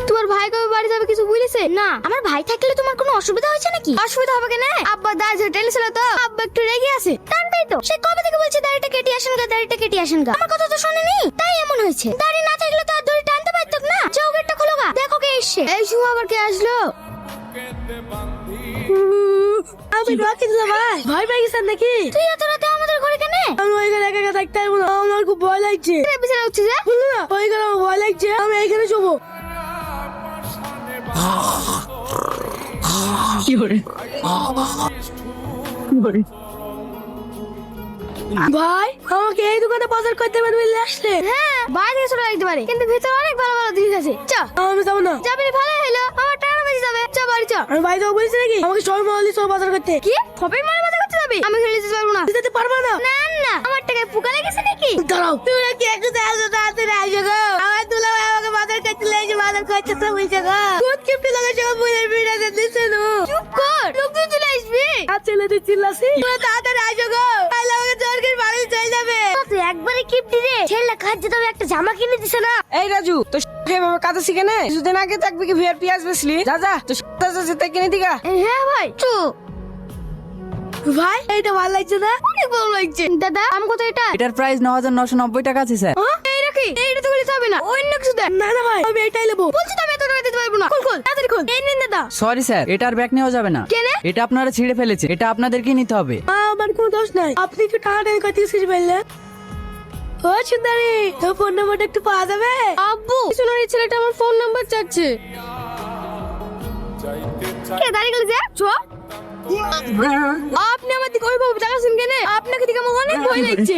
তোমার ভাই কবে বাড়ি যাবে কিছু বলেছে? না। আমার ভাই থাকলে তোমার কোনো অসুবিধা হয়েছে নাকি? অসুবিধা হবে কেন? আব্বা দাঁড় ধরে টেনেছিল তো, আব্বা একটু রেগে আছে। টানবেই তো, সে কবে থেকে বলছে দাড়িটা কেটে আসেন গা, দাড়িটা কেটে আসেন গা। আমার কথা তো শোনেনি, তাই এমন হয়েছে। দাড়ি না থাকলে তো আর ধরে টানতে পারতো না। যাও গেটটা খোলো গা, দেখো কে এসছে। এই সময় আবার কে আসলো? আমি রাখি দিলাম ভাই। ভয় পেয়ে গেছেন নাকি? তুই এত রাতে আমাদের ঘরে কেন? আমি ওইখানে একা একা থাকতে পারবো না, আমার খুব ভয় লাগছে। বিছানা উঠছে যে? বললো না ওইখানে আমার ভয় লাগছে, আমি এখানে শোবো। ভাই আমাকে এই দোকানে বাজার করতে পারবে বলে আসলে? হ্যাঁ, বাইরে থেকে ছোট লাগতে পারে, কিন্তু ভিতরে অনেক ভালো ভালো জিনিস আছে। চ। আমি যাবো না। যাবি না, ভালো হলো, আমার টাকা বেঁচে যাবে। চ বাড়ি চ। আমি ভাই যাবো বলছি নাকি আমাকে সবাই মহলি সব বাজার করতে? কি খপের মারে বাজার করতে যাবি? আমি খেলে যেতে পারবো না। যেতে পারবো না। না না, আমার টাকায় পোকা লেগেছে নাকি? দাঁড়াও, তুমি কি একটু আসো, তাড়াতাড়ি আসো গো। আমার দুলা ভাই আমাকে বাজার করতে লেগেছে, বাজার করতে তো বলছে গো। কোন কিপটি লাগে সব বলে বিড়াতে দিচ্ছে না। চুপ কর, লোকজন চলে আসবে। আর ছেলেদের চিল্লাছি, তুমি তাড়াতাড়ি আসো গো, তাহলে আমাকে জোরকে বাড়ি চলে যাবে। তুই একবারে কিপটি রে। ছেলে খাচ্ছে, তবে একটা জামা কিনে দিছে না। এই রাজু তো এভাবে কাজ শিখে নে। কিছুদিন আগে থাকবে কি ভিআর পিয়াজ বেসলি, যা যা তো যেতে কিনে দিগা। হ্যাঁ ভাই, চুপ। ভাই এইটা ভালো লাগছে না? অনেক ভালো লাগছে। দাদা আম কত এটা? এটার প্রাইস 9,990 টাকা আছে স্যার। এই রাখি, এইটা তো দিতে হবে না, অন্য কিছু দেন। না না ভাই, আমি এইটাই নেবো। বলছি তো আমি এত টাকা দিতে পারবো না। খোল খোল, তাড়াতাড়ি খোল। এই নিন দাদা। সরি স্যার, এটার ব্যাক নেওয়া যাবে না। কেনে? এটা আপনারা ছিঁড়ে ফেলেছে, এটা আপনাদেরকেই নিতে হবে। আমার কোনো দোষ নাই, আপনি একটু টাকাটাই করতে শিখে ফেললেন। ও সুন্দরী, তোর ফোন নাম্বারটা একটু পাওয়া যাবে? আব্বু, সোনারি ছেলেটা আমার ফোন নাম্বার চাচ্ছে। কে দাঁড়িয়ে গেল যে? চ। আপনি আমার দিকে ওইভাবে তাকাচ্ছেন কেন? আপনাকে দিকে আমার অনেক ভয় লাগছে।